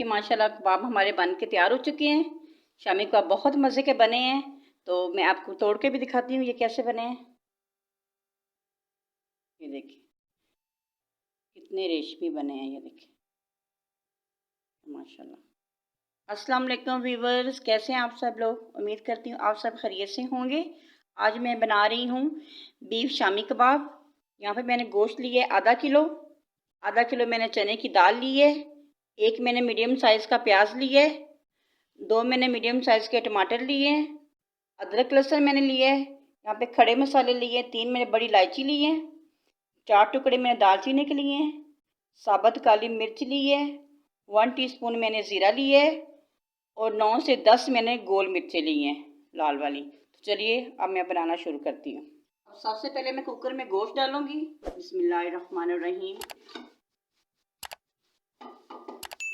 देखिए माशाल्लाह कबाब हमारे बन के तैयार हो चुके हैं। शामी कबाब बहुत मज़े के बने हैं, तो मैं आपको तोड़ के भी दिखाती हूँ ये कैसे बने हैं। ये देखिए कितने रेशमी बने हैं, ये देखिए माशाल्लाह। अस्सलाम वालेकुम व्यूवर्स, कैसे हैं आप सब लोग? उम्मीद करती हूँ आप सब खैरियत से होंगे। आज मैं बना रही हूँ बीफ शामी कबाब। यहाँ पे मैंने गोश्त लिए आधा किलो मैंने चने की दाल ली है, एक मैंने मीडियम साइज़ का प्याज लिया है, 2 मैंने मीडियम साइज़ के टमाटर लिए हैं, अदरक लहसुन मैंने लिया है, यहाँ पे खड़े मसाले लिए हैं, 3 मैंने बड़ी इलायची ली है, 4 टुकड़े मैंने दालचीनी के लिए हैं, साबुत काली मिर्च ली है, 1 टीस्पून मैंने ज़ीरा लिया है और 9 से 10 मैंने गोल मिर्चें ली हैं लाल वाली। तो चलिए अब मैं बनाना शुरू करती हूँ। अब सबसे पहले मैं कुकर में गोश्त डालूँगी। बिस्मिल्लाहिर्रहमानिर्रहीम।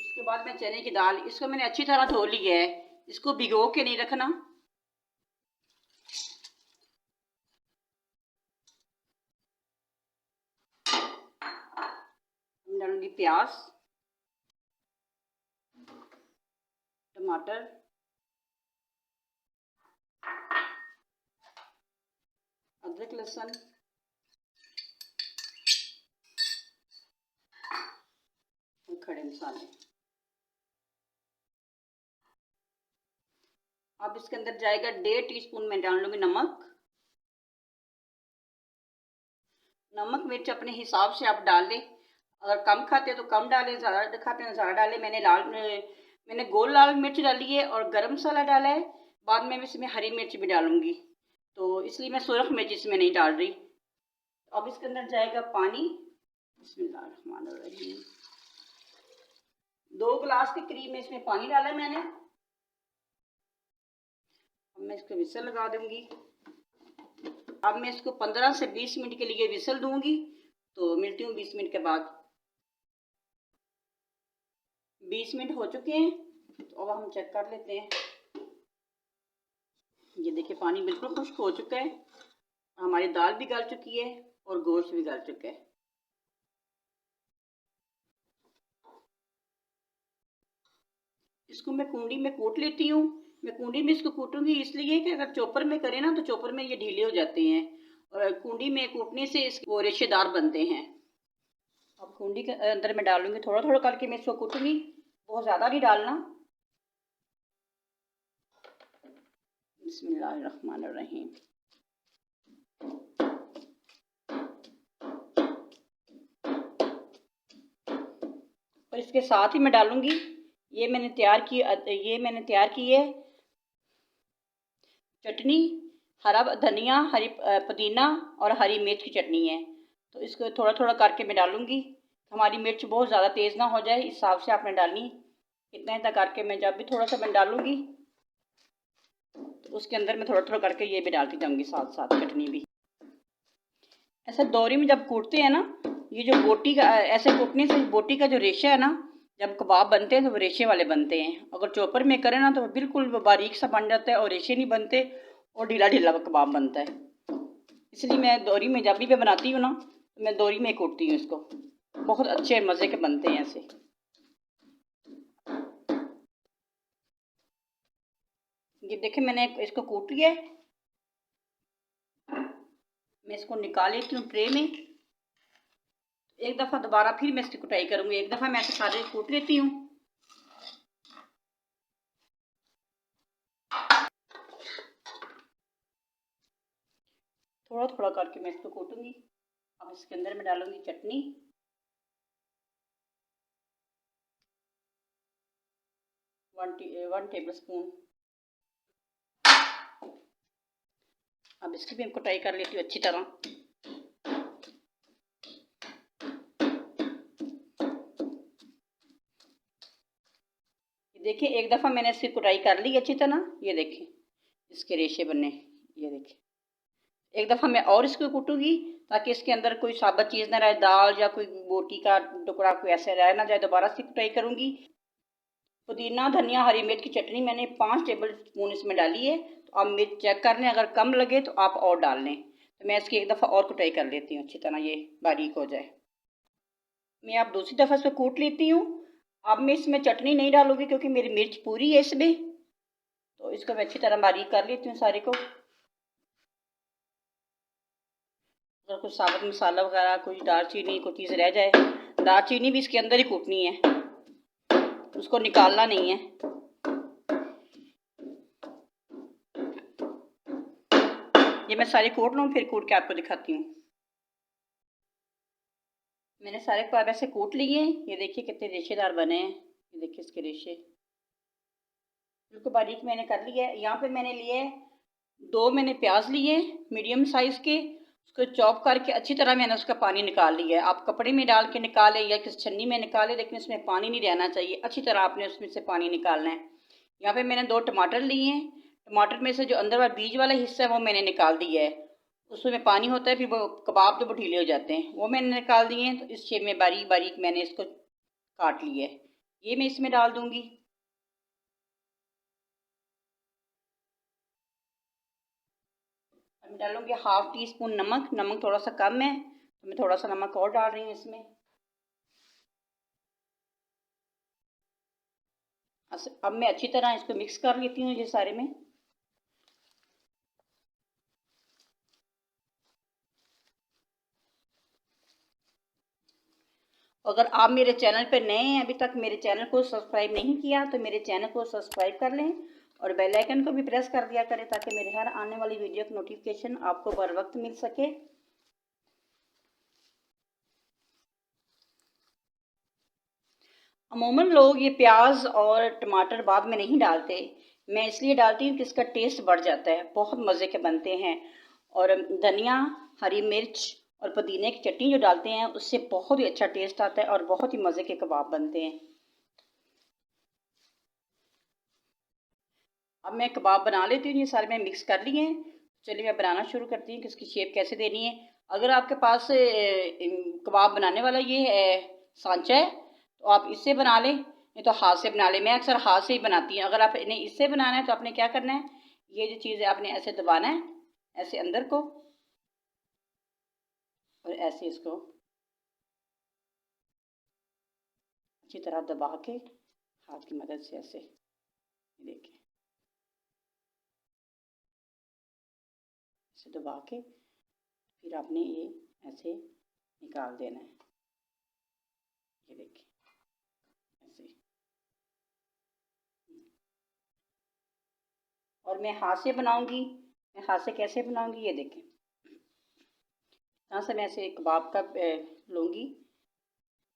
उसके बाद मैं चने की दाल, इसको मैंने अच्छी तरह धो लिया है, इसको भिगो के नहीं रखना। डालूंगी प्याज, टमाटर, अदरक लहसुन और खड़े मसाले। अब इसके अंदर जाएगा 1.5 टीस्पून मैं डाल लूँगी नमक मिर्च अपने हिसाब से आप डाल लें। अगर कम खाते हैं तो कम डालें, ज़्यादा खाते हैं तो ज़्यादा डालें। मैंने गोल लाल मिर्च डाली है और गरम मसाला डाला है। बाद में इसमें हरी मिर्च भी डालूंगी, तो इसलिए मैं सुरख मिर्च इसमें नहीं डाल रही। अब इसके अंदर जाएगा पानी। बिस्मिल्लाहिर्रहमानिर्रहीम। 2 गिलास के करीब में इसमें पानी डाला है मैंने। अब मैं इसको विसल लगा दूंगी। अब मैं इसको 15 से 20 मिनट के लिए विसल दूंगी, तो मिलती हूँ 20 मिनट के बाद। 20 मिनट हो चुके हैं, तो अब हम चेक कर लेते हैं। ये देखिए पानी बिल्कुल खुश्क हो चुका है, हमारी दाल भी गल चुकी है और गोश्त भी गल चुका है। इसको मैं कूंडी में कूट लेती हूँ। मैं कूंडी में इसको कूटूंगी इसलिए कि अगर चॉपर में करें ना तो चॉपर में ये ढीले हो जाते हैं, और कूंडी में कूटने से वो रेशेदार बनते हैं। अब कूंडी के अंदर मैं डालूंगी, थोड़ा थोड़ा करके मैं इसको कूटूंगी, बहुत ज़्यादा नहीं डालना। बिस्मिल्लाहिर्रहमानिर्रहीम। और इसके साथ ही मैं डालूंगी ये मैंने तैयार की है चटनी, हरा धनिया, हरी पुदीना और हरी मिर्च की चटनी है। तो इसको थोड़ा थोड़ा करके मैं डालूंगी। हमारी मिर्च बहुत ज़्यादा तेज़ ना हो जाए, इस हिसाब से आपने डालनी। इतना इतना करके मैं जब भी थोड़ा सा मैं डालूंगी तो उसके अंदर मैं थोड़ा थोड़ा करके ये भी डालती जाऊंगी, साथ साथ चटनी भी। ऐसे दोरी में जब कूटते हैं ना, ये जो बोटी का ऐसे कूटने से बोटी का जो रेशा है ना, जब कबाब बनते हैं तो वो रेशे वाले बनते हैं। अगर चॉपर में करें ना तो बिल्कुल बारीक सा बन जाता है और रेशे नहीं बनते और ढीला ढीला कबाब बनता है। इसलिए मैं दोरी में जब भी मैं बनाती हूँ ना तो मैं दोरी में कूटती हूँ इसको। बहुत अच्छे मज़े के बनते हैं ऐसे। ये देखिए मैंने इसको कूट लिया है। मैं इसको निकाल लेती हूँ ट्रे में। एक दफ़ा दोबारा फिर मैं इसकी कुटाई करूँगी। एक दफ़ा मैं ऐसे सारे कूट लेती हूँ। थोड़ा थोड़ा करके मैं इसको कूटूंगी। अब इसके अंदर मैं डालूंगी चटनी, 1 टेबल स्पून। अब इसकी भी कुटाई कर लेती हूँ अच्छी तरह। देखिए एक दफ़ा मैंने इसकी कुटाई कर ली अच्छी तरह। ये देखिए इसके रेशे बनने, ये देखिए। एक दफ़ा मैं और इसको कूटूंगी ताकि इसके अंदर कोई साबुत चीज़ ना रहे, दाल या कोई बोटी का टुकड़ा कोई ऐसे रह ना जाए। दोबारा इसकी कुटाई करूँगी। पुदीना, धनिया, हरी मिर्च की चटनी मैंने 5 टेबल स्पून इसमें डाली है। तो आप मिर्च चेक कर लें, अगर कम लगे तो आप और डाल लें। तो मैं इसकी एक दफ़ा और कुटाई कर लेती हूँ अच्छी तरह, ये बारीक हो जाए। मैं अब दूसरी दफ़ा इसको कूट लेती हूँ। अब मैं इसमें चटनी नहीं डालूंगी क्योंकि मेरी मिर्च पूरी है इसमें। तो इसको मैं अच्छी तरह बारीक कर लेती हूँ सारे को। अगर कुछ साबुत मसाला वगैरह, कुछ दालचीनी, कोई चीज़ रह जाए, दालचीनी भी इसके अंदर ही कूटनी है, उसको निकालना नहीं है। ये मैं सारे कूट लूँ, फिर कूट के आपको दिखाती हूँ। मैंने सारे कबाब ऐसे कूट लिए हैं। ये देखिए कितने रेशेदार बने हैं। ये देखिए इसके रेशे बिल्कुल बारीक मैंने कर लिया है। यहाँ पे मैंने लिए 2 मैंने प्याज लिए मीडियम साइज़ के, उसको चॉप करके अच्छी तरह मैंने उसका पानी निकाल लिया है। आप कपड़े में डाल के निकालें या किसी छन्नी में निकालें, लेकिन इसमें पानी नहीं रहना चाहिए। अच्छी तरह आपने उसमें से पानी निकालना है। यहाँ पे मैंने 2 टमाटर लिए हैं। टमाटर में से जो अंदर वाला बीज वाला हिस्सा है वो मैंने निकाल दिया है। उसमें पानी होता है, फिर वो कबाब तो ढीले हो जाते हैं, वो मैंने निकाल दिए हैं। तो इस शेप में बारीक बारीक मैंने इसको काट लिया है। ये मैं इसमें डाल दूंगी। मैं डालूंगी 1/2 टीस्पून नमक। नमक थोड़ा सा कम है तो मैं थोड़ा सा नमक और डाल रही हूँ इसमें। अब मैं अच्छी तरह इसको मिक्स कर लेती हूँ ये सारे में। अगर आप मेरे चैनल पर नए हैं, अभी तक मेरे चैनल को सब्सक्राइब नहीं किया, तो मेरे चैनल को सब्सक्राइब कर लें और बेल आइकन को भी प्रेस कर दिया करें, ताकि मेरे हर आने वाली वीडियो की नोटिफिकेशन आपको बर वक्त मिल सके। अमूमन लोग ये प्याज और टमाटर बाद में नहीं डालते, मैं इसलिए डालती हूँ कि इसका टेस्ट बढ़ जाता है, बहुत मज़े के बनते हैं। और धनिया, हरी मिर्च और पुदीने की चटनी जो डालते हैं उससे बहुत ही अच्छा टेस्ट आता है और बहुत ही मज़े के कबाब बनते हैं। अब मैं कबाब बना लेती हूँ। ये सारे मैं मिक्स कर लिए हैं। चलिए मैं बनाना शुरू करती हूँ कि इसकी शेप कैसे देनी है। अगर आपके पास कबाब बनाने वाला ये है सांचा है तो आप इससे बना लें, नहीं तो हाथ से बना लें। मैं अक्सर हाथ से ही बनाती हूँ। अगर आप इन्हें इससे बनाना है तो आपने क्या करना है, ये जो चीज़ है आपने ऐसे दबाना है, ऐसे अंदर को, और ऐसे इसको अच्छी तरह दबा के हाथ की मदद से ऐसे, देखिए ऐसे दबा के फिर आपने ये ऐसे निकाल देना है। ये देखिए ऐसे। और मैं हाथ से बनाऊंगी। मैं हाथ से कैसे बनाऊंगी ये देखें। यहाँ से मैं ऐसे कबाब का लूँगी,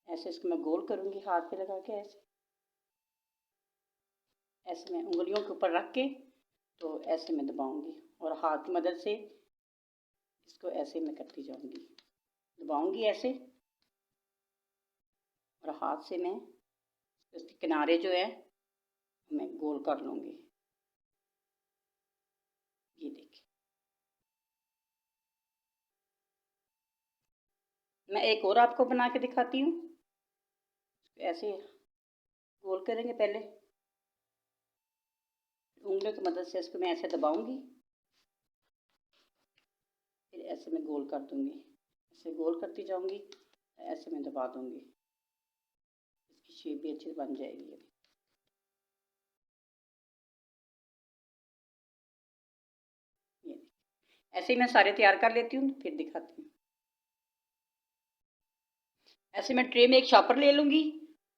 ऐसे इसको मैं गोल करूँगी हाथ पे लगा के, ऐसे ऐसे मैं उंगलियों के ऊपर रख के तो ऐसे मैं दबाऊंगी और हाथ की मदद से इसको ऐसे मैं करती जाऊंगी, दबाऊंगी ऐसे, और हाथ से मैं इसके किनारे जो है मैं गोल कर लूँगी। ये देखिए। मैं एक और आपको बना के दिखाती हूँ। ऐसे गोल करेंगे पहले, उंगलियों की मदद से इसको मैं ऐसे दबाऊंगी, फिर ऐसे मैं गोल कर दूंगी, ऐसे गोल करती जाऊंगी, ऐसे मैं दबा दूंगी, इसकी शेप भी अच्छी बन जाएगी। ये ऐसे ही मैं सारे तैयार कर लेती हूँ, फिर दिखाती हूँ। ऐसे मैं ट्रे में एक शॉपर ले लूँगी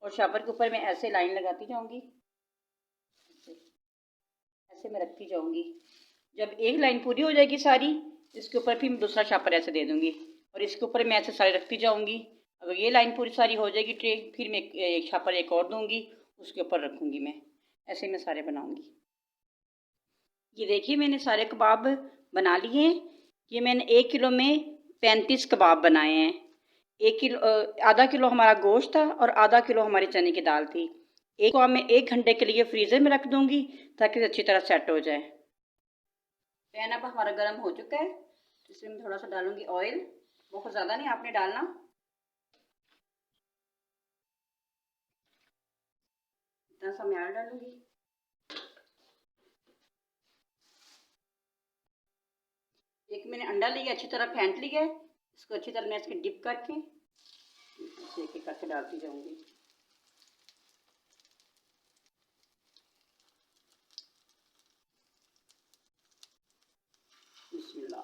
और शॉपर के ऊपर मैं ऐसे लाइन लगाती जाऊँगी, ऐसे मैं रखती जाऊँगी। जब एक लाइन पूरी हो जाएगी सारी, इसके ऊपर फिर मैं दूसरा शॉपर ऐसे दे दूँगी और इसके ऊपर मैं ऐसे सारे रखती जाऊँगी। अगर ये लाइन पूरी सारी हो जाएगी ट्रे, फिर मैं एक शॉपर एक और दूँगी, उसके ऊपर रखूँगी मैं। ऐसे मैं सारे बनाऊँगी। ये देखिए मैंने सारे कबाब बना लिए हैं। ये मैंने 1 किलो में 35 कबाब बनाए हैं। 1 किलो आधा किलो हमारा गोश्त था और आधा किलो हमारी चने की दाल थी। एक कबाब मैं 1 घंटे के लिए फ्रीज़र में रख दूँगी ताकि अच्छी तरह सेट हो जाए। पैन अब हमारा गर्म हो चुका है, तो इसमें मैं थोड़ा सा डालूँगी ऑयल। बहुत ज़्यादा नहीं आपने डालना, इतना सा मैं ऑयल डालूँगी। एक मैंने अंडा लिया, अच्छी तरह फेंट लिया है। इसको अच्छी तरह मैं इसके डिप करके एक एक करके डालती जाऊँगी। बिस्मिल्लाह।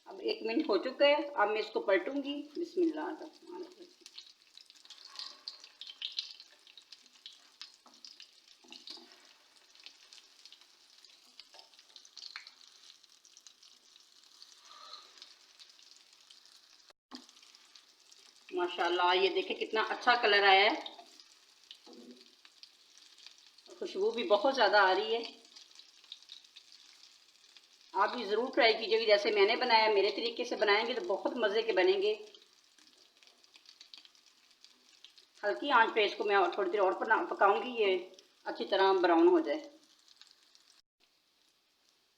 अब 1 मिनट हो चुका है, अब मैं इसको पलटूंगी। बिस्मिल्लाह। माशाल्लाह, ये देखिए कितना अच्छा कलर आया है, खुशबू भी बहुत ज़्यादा आ रही है। आप भी ज़रूर ट्राई कीजिएगा, जैसे मैंने बनाया, मेरे तरीके से बनाएंगे तो बहुत मज़े के बनेंगे। हल्की आंच पे इसको मैं थोड़ी देर और पकाऊंगी, ये अच्छी तरह ब्राउन हो जाए।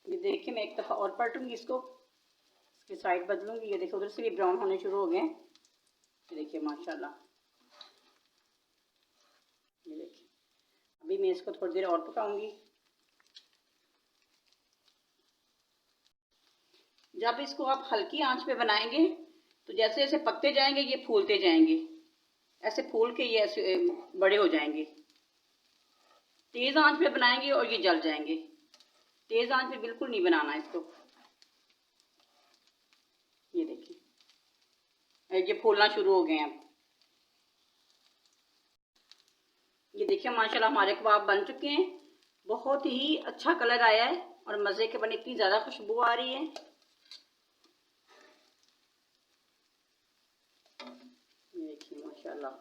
ये देखिए मैं एक दफ़ा और पलटूंगी इसको, इसकी साइड बदलूंगी। ये देखिए उधर से भी ब्राउन होने शुरू हो गए। ये देखिए माशाल्लाह। ये देखिए अभी मैं इसको थोड़ी देर और पकाऊंगी। जब इसको आप हल्की आंच पे बनाएंगे तो जैसे जैसे पकते जाएंगे ये फूलते जाएंगे, ऐसे फूल के ये ऐसे बड़े हो जाएंगे। तेज आंच पे बनाएंगे और ये जल जाएंगे। तेज आंच पे बिल्कुल नहीं बनाना इसको। ये देखिए ये फूलना शुरू हो गए हैं अब। ये देखिए माशाल्लाह हमारे कबाब बन चुके हैं। बहुत ही अच्छा कलर आया है और मज़े के बने, इतनी ज़्यादा खुशबू आ रही है। ये देखिए माशाल्लाह।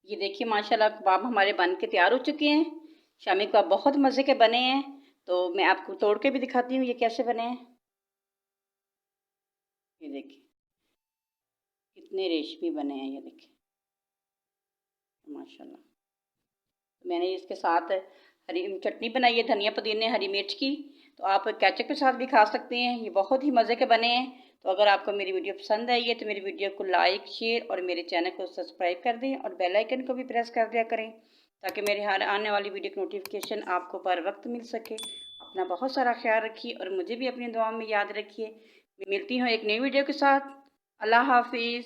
ये देखिए माशाल्लाह कबाब हमारे बन के तैयार हो चुके हैं। शामी कबाब बहुत मज़े के बने हैं। तो मैं आपको तोड़ के भी दिखाती हूँ ये कैसे बने हैं। ये देखिए कितने रेशमी बने हैं, ये देखिए माशाल्लाह। मैंने इसके साथ हरी चटनी बनाई है, धनिया पुदीने हरी मिर्च की। तो आप केचप के साथ भी खा सकते हैं, ये बहुत ही मज़े के बने हैं। तो अगर आपको मेरी वीडियो पसंद आई है तो मेरी वीडियो को लाइक शेयर और मेरे चैनल को सब्सक्राइब कर दें और बेल आइकन को भी प्रेस कर दिया करें, ताकि मेरे हर आने वाली वीडियो की नोटिफिकेशन आपको बर वक्त मिल सके। अपना बहुत सारा ख्याल रखिए और मुझे भी अपनी दुआ में याद रखिए। मिलती हूँ एक नई वीडियो के साथ। अल्लाह हाफिज़।